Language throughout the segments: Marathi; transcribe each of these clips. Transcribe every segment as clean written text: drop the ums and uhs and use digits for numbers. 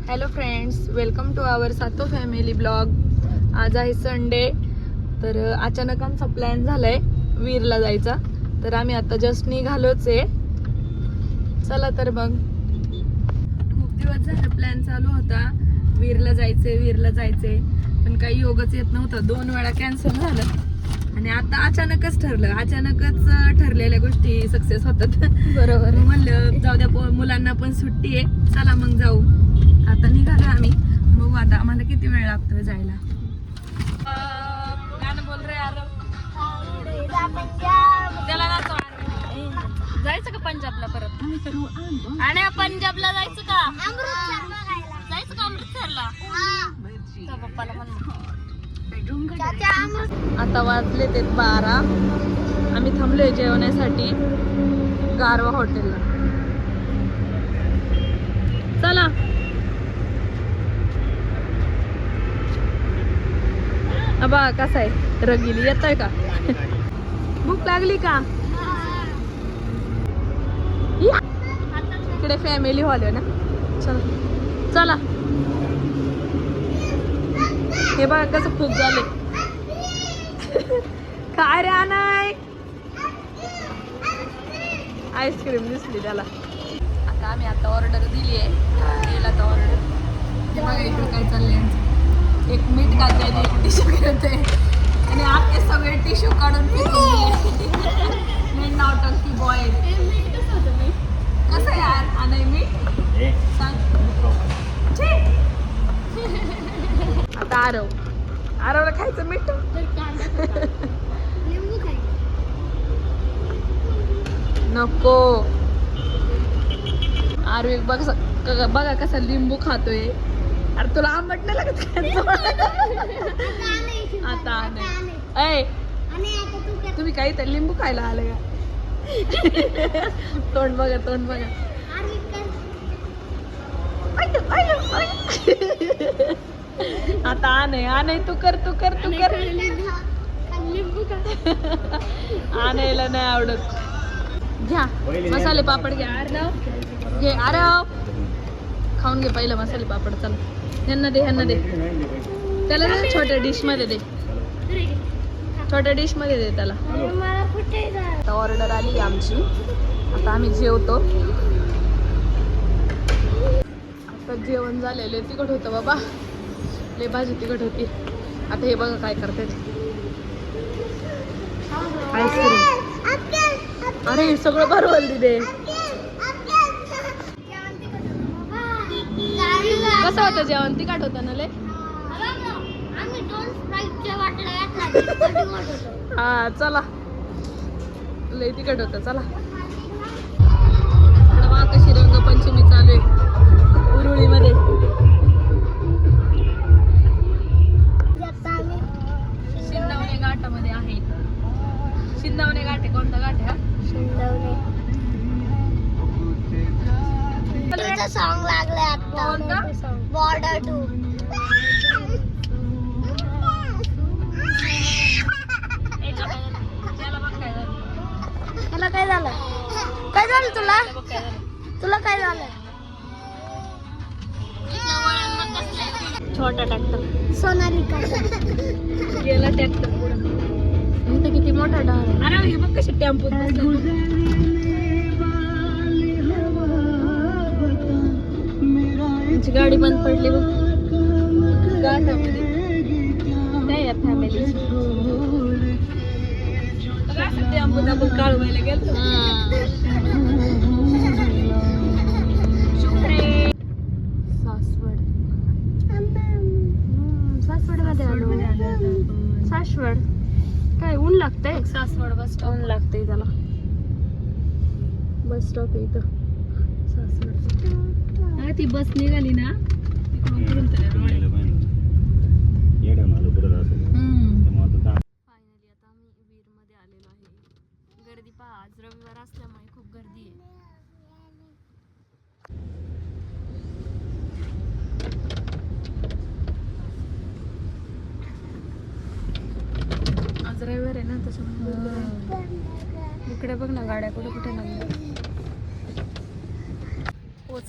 हॅलो फ्रेंड्स, वेलकम टू आवर सातो फॅमिली ब्लॉग. आज आहे संडे, तर अचानक आमचा प्लॅन झालाय वीरला जायचा. तर आम्ही आता जस्ट निघालोच आहे. चला तर मग. खूप दिवस झाले प्लॅन चालू होता वीरला जायचे पण काही योगच येत नव्हता. 2 वेळा कॅन्सल झालं आणि आता अचानकच ठरलं. अचानकच ठरलेल्या गोष्टी सक्सेस होतात. बरोबर. म्हणलं जाऊ द्या, मुलांना पण सुट्टी आहे, चला मग जाऊ. आता निघालो आम्ही. बघू आता आम्हाला किती वेळ लागतोय जायला. गाणं बोल रे यार. त्याला जायचं का पंजाबला परत? आणि पंजाबला जायचं का? अमृतसरला पप्पाला म्हणलं. आता वाजले ते 12. आम्ही थांबलोय जेवण्यासाठी गारवा हॉटेलला. चला. अबा कसा आहे रगिली, येतोय का? भूक लागली का? इकडे फॅमिली हॉल आहे ना. चला चला. हे बघा कसं खूप झाले. काय रे आणाय? आईस्क्रीम दिसली त्याला. आता आम्ही ऑर्डर दिली आहे. दिला तर ऑर्डर. हे बघा इकडे काय चाललंय यांचं. एक मीठ घालते आणि एक टिश्यू करते आणि आखे सगळे टिश्यू काढून फेकून नावटंकी बॉय. कसं यार आणाय मीठ सांग. आता आरवला खायचं मीठ. नको. आरव बघा कसा लिंबू खातोय. अरे तुला आंबट नाही लागत? आता नाही. तुम्ही काही तर लिंबू खायला आले का? तोंड बघा. आता आणे तू कर. आणायला नाही आवडत. घ्या मसाले पापड घ्या. आरव खाऊन घे पहिलं मसाले पापड. चल ह्यांना दे त्याला दे. छोट्या डिश मध्ये दे त्याला. आता ऑर्डर आली आमची. आता आम्ही जेवतो. आता जेवण झालेले. तिखट होतं बाबा, लय भाजी तिखट होती. आता हे बघा काय करते. आईस्क्रीम. अरे सगळं भरवल दिले. कसं होतं जेवण? तिखट होतं ना लय. हा चला, लय तिखट होतं. चला. कशी रंगपंचमी चालू आहे उरुळीमध्ये. शिंदवणे घाटामध्ये आहे. शिंदवणे घाट आहे. कोणता घाट आहे हा? सॉन्ग लागले आता. बॉर्डर 2. त्याला काय झालं? तुला काय झालं? छोटा ट्रॅक्टर सोनालिका गेला ट्रॅक्टर पुढे. किती मोठा डाळ. अरे हे बघ कशी टेम्पो. गाडी बंद पडली बघ गाठामध्ये. नाही या फॅमिलीची टेम्पो काळू व्हायला गेलो. सासवड मध्ये आलो. सासवड काय ऊन लागतंय? Saswad bus stop. ऊन लागतंय त्याला. बस स्टॉप आहे इथं सासवड. ती बस निघाली ना तिकडून फिरून फायनली आता आम्ही वीर मध्ये आलेलो आहे. गर्दी पहा, आज रविवार असल्यामुळे खूप गर्दी आहे. आज रविवार आहे ना, त्याच्यामुळे इकडे बघ ना गाड्या कुठे लागल्या.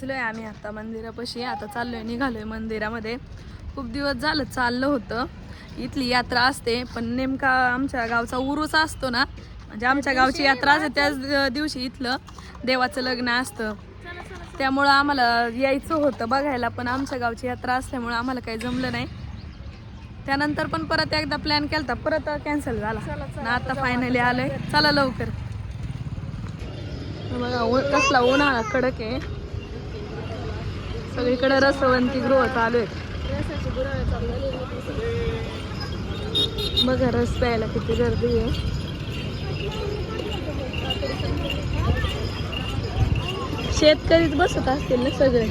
पोचलोय आम्ही आता मंदिरापाशी. आता चाललोय, निघालोय मंदिरामध्ये. खूप दिवस झालं चाललं होतं. इथली यात्रा असते पण नेमका आमच्या गावचा उरूस असतो ना, म्हणजे आमच्या गावची यात्रा असते त्याच दिवशी इथलं देवाचं लग्न असतं. त्यामुळं आम्हाला यायचं होतं बघायला, पण आमच्या गावची यात्रा असल्यामुळं आम्हाला काही जमलं नाही. त्यानंतर पण परत एकदा प्लॅन केला, परत कॅन्सल झाला ना. आता फायनली आलोय. चला लवकर. बघा कसला उन्हाळा कडक आहे. सगळीकडे रसवंती गृह चालू आहेत. बघा रस प्यायला किती गर्दी आहे. शेतकरीच बसत असतील ना सगळे.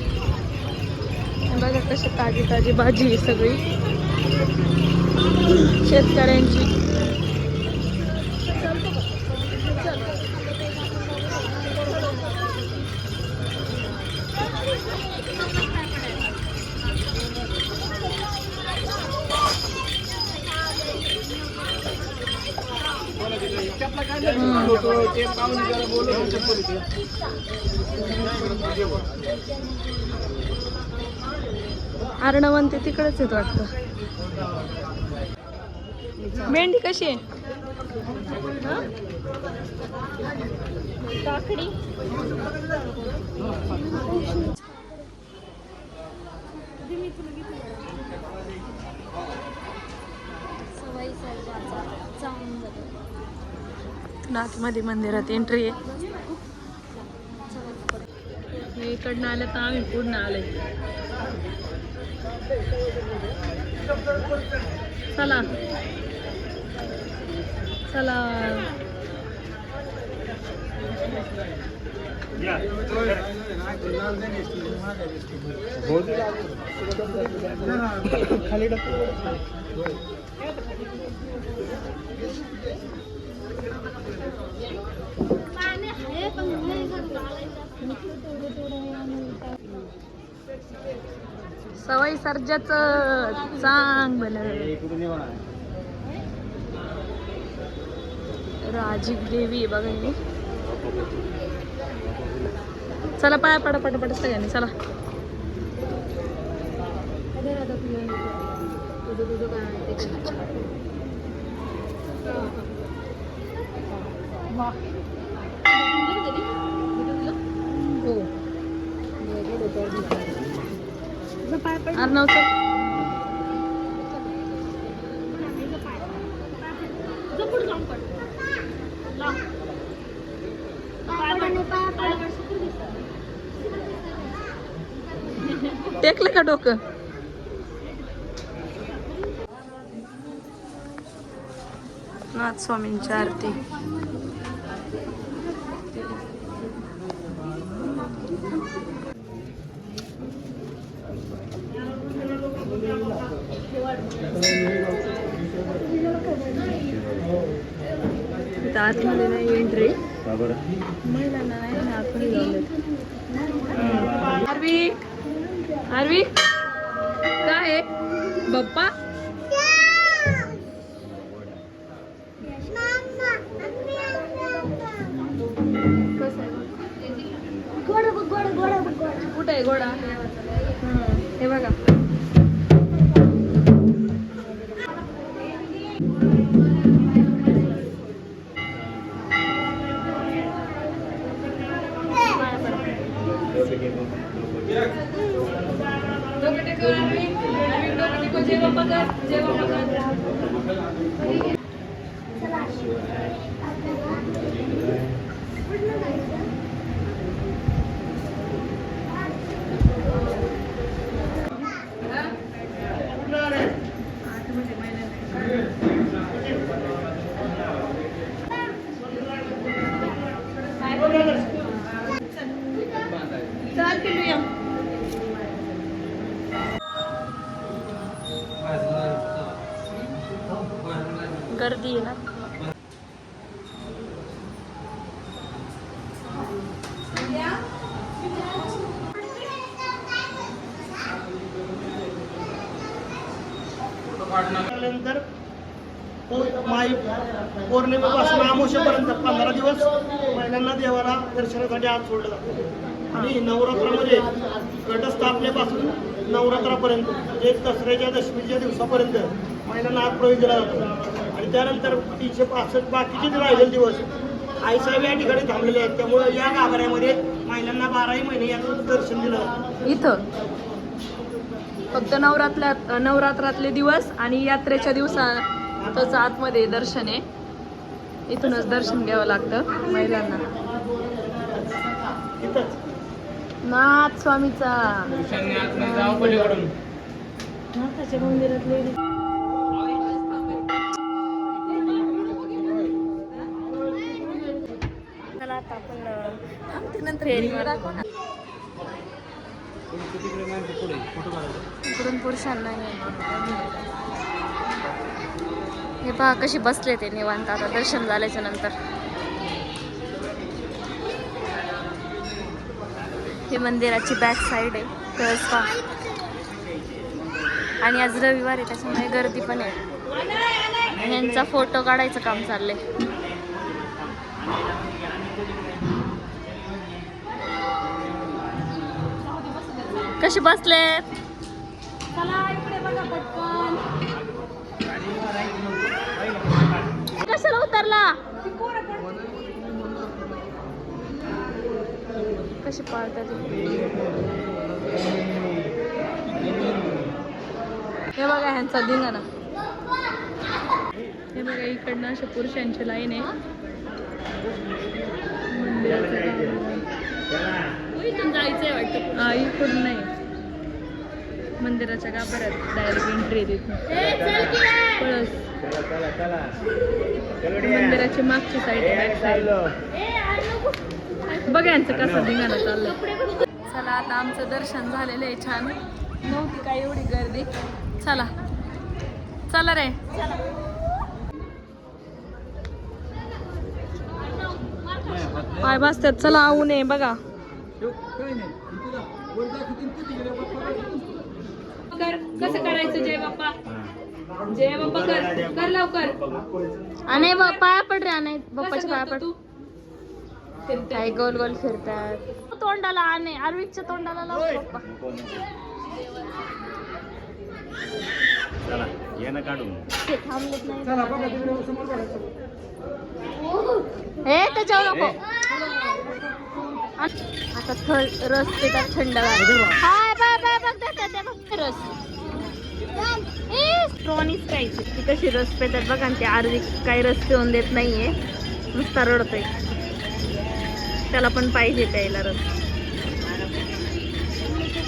बघा कशी ताजी ताजी भाजी आहे सगळी शेतकऱ्यांची. अर्णवंती तिकडेच येत वाटतं. मेंढी कशी आहे? काकडी नाथमध्ये मंदिरात एंट्री आहे. इकडनं आलं तर आम्ही पूर्ण आलोय. चला चला. सवाई सर्जाचं चांगलं राजीव देवी बघा हे. चला पाया पडा पटापट सगळ्यांनी. चला अर्णवचं टेकलं का डोकं? नाथ स्वामींची आरती. आतमध्ये नाही एंट्री, महिलांना नाही ना आतमध्ये जाऊन. आरवी आरवी काय आहे बाप्पा? कुठे आहे घोडा? हे बघा. गर्दी आहे ना. नंतर पौर्णिमेपासून अमावस्येपर्यंत 15 दिवस महिलांना देवाला दर्शनासाठी आत सोडलं जातं. आणि नवरात्रामध्ये घटस्थापनेपासून नवरात्रापर्यंत म्हणजे दसऱ्याच्या दशमीच्या दिवसापर्यंत महिलांना आत प्रवेश दिला जातो आणि त्यानंतर 365 बाकीचे जे राहिलेले दिवस आईसाहेब या ठिकाणी थांबलेले आहेत. त्यामुळे या गाभाऱ्यामध्ये महिलांना 12ही महिने याचं दर्शन दिलं जातं. इथं फक्त नवरात्रातले दिवस आणि यात्रेच्या दिवसातच आतमध्ये दर्शन आहे. इथूनच दर्शन घ्यावं लागतं महिलांना. इथंच नाथ स्वामीचा नाथाच्या मंदिरातले चला आता आपण नंतर इकडून पुरुषांना हे पहा कशी बसले ते निवांत आता दर्शन झाल्याच्या नंतर. हे मंदिराची बॅक साईड आहे कळस पहा. आणि आज रविवार आहे त्याच्यामुळे गर्दी पण आहे. यांचा फोटो काढायचं काम चाललंय. कसे बसलेत कशाला उतरला कसे पाळतात हे बघा ह्यांचा धिंगाणा. हे बघा इकडनं अशा पुरुषांची लाईन आहे. इथून जायचंय वाटतं. हा इकडून नाही मंदिराच्या गाभाऱ्यात डायरेक्ट एंट्री आहे तिथून. पळस मंदिराची मागची साईड बॅक साईड. बघा यांचं कसं धिंगाणा चाललं. चला आता आमचं दर्शन झालेलं आहे छान. नव्हती काय एवढी गर्दी. चला चला रे. पाय बसतात. चला ऊन आहे बघा. कसं करायचं जय बाप्पा जय बाप्पा कर लवकर. आणि पाया पड रे. आणि बाप्पाच्या पाया पड. काय गोल गोल फिरतात. तोंडाला आणि आरवीच्या तोंडाला लाव बाप्पा. चला ये ना काढून ते थांबलेत नाही. हे त्याच्यावर नको. आता रस पितात थंड. हाय बाय बाय बघ रस स्ट्रॉनीच प्यायची. ती कशी रस पितात बघा. आणि ते आरवी काही रस पिऊन देत नाहीये नुसता रडतोय. त्याला पण पाहिजे प्यायला रस.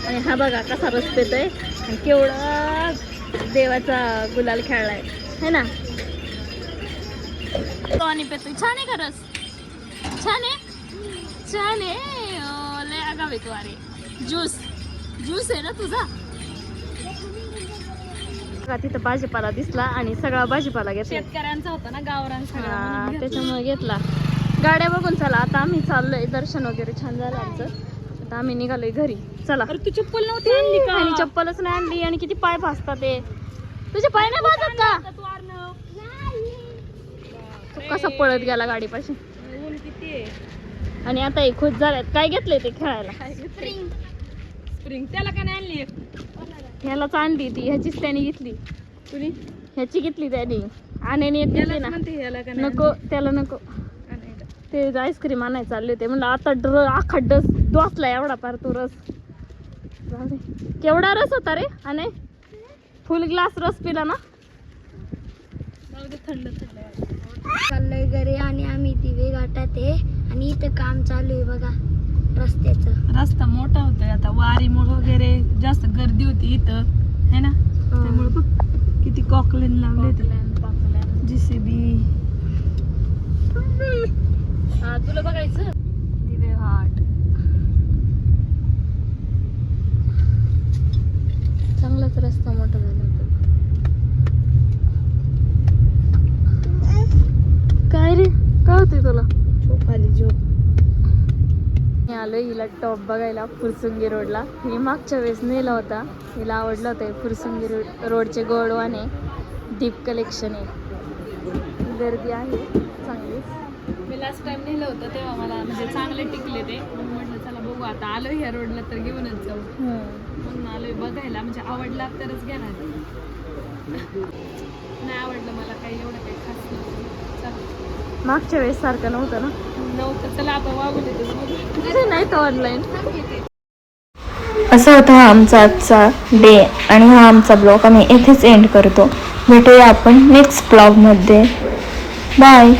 आणि हा बघा कसा रस पितोय. आणि केवढा देवाचा गुलाल खेळलाय है ना. स्ट्रॉनी पितोय. छान आहे का रस. छान आहे छान आहे. लय आगाव आहे तू. अरे ज्यूस आहे ना तुझा. तिथं भाजीपाला दिसला आणि सगळा भाजीपाला घेतला. शेतकऱ्यांचा होता ना गावरान त्याच्यामुळे घेतला. गाड्या बघून चला आता आम्ही चाललोय. दर्शन वगैरे छान झालं आमचं. आता आम्ही निघालोय घरी. चला. तू चप्पल नव्हती आणली का. आणि चप्पलच नाही आणली. आणि किती पाय भाजतात ते. तुझे पाय नाही भाजत का. तू कसा पळत गेला गाडीपाशी. आणि आता हे खुश झाल्यात. काय घेतलंय ते खेळायला. स्प्रिंग त्याला का नाही आणली. ह्यालाच आणली ती. ह्याचीच त्याने घेतली. तुम्ही ह्याची घेतली त्याने. आणि एक घेतली ना. नको त्याला नको. ते आईस्क्रीम आणायला चालले होते. म्हणलं आता अख्खा डोसला एवढा पार तो रस. केवढा रस होता रे. आणि फुल ग्लास रस पिला ना. थंड चाललोय घरी आणि आम्ही दिवे घाटात आहे. आणि इथं काम चालू आहे बघा रस्त्याचं. रस्ता मोठा होतोय आता. वारीमुळे वगैरे जास्त गर्दी होती इथं है ना. त्यामुळे बघ किती कॉकलेन लावले. JCB. हा तुला बघायचं दिवे घाट. चांगलाच रस्ता मोठा झाला. काय रे काय होतंय तुला. झोप आली झोप. मी आलोय हिला टॉप बघायला फुरसुंगी रोडला. मी मागच्या वेळेस नेला होता. हिला आवडलं होतं. फुरसुंगी रोडचे गोडवाने डीप कलेक्शन आहे. गर्दी आहे चांगलीच. मी लास्ट टाइम नेलं होतं तेव्हा मला म्हणजे चांगले टिकले ते. म्हटलं चला बघू आता आलो ह्या रोडला तर घेऊनच जाऊ म्हणून आलोय बघायला, म्हणजे आवडला तरच घेणार. नाही आवडलं मला काही एवढं काही खास नव्हतं. चला मागच्या वेळेस सारखं नव्हतं ना. नव्हतं, चला आपण वागून येतो. अरे नाही तर ऑनलाईन. असा होता हा आमचा आजचा डे आणि हा आमचा ब्लॉग आम्ही येथेच एंड करतो. भेटूया आपण नेक्स्ट ब्लॉगमध्ये. बाय.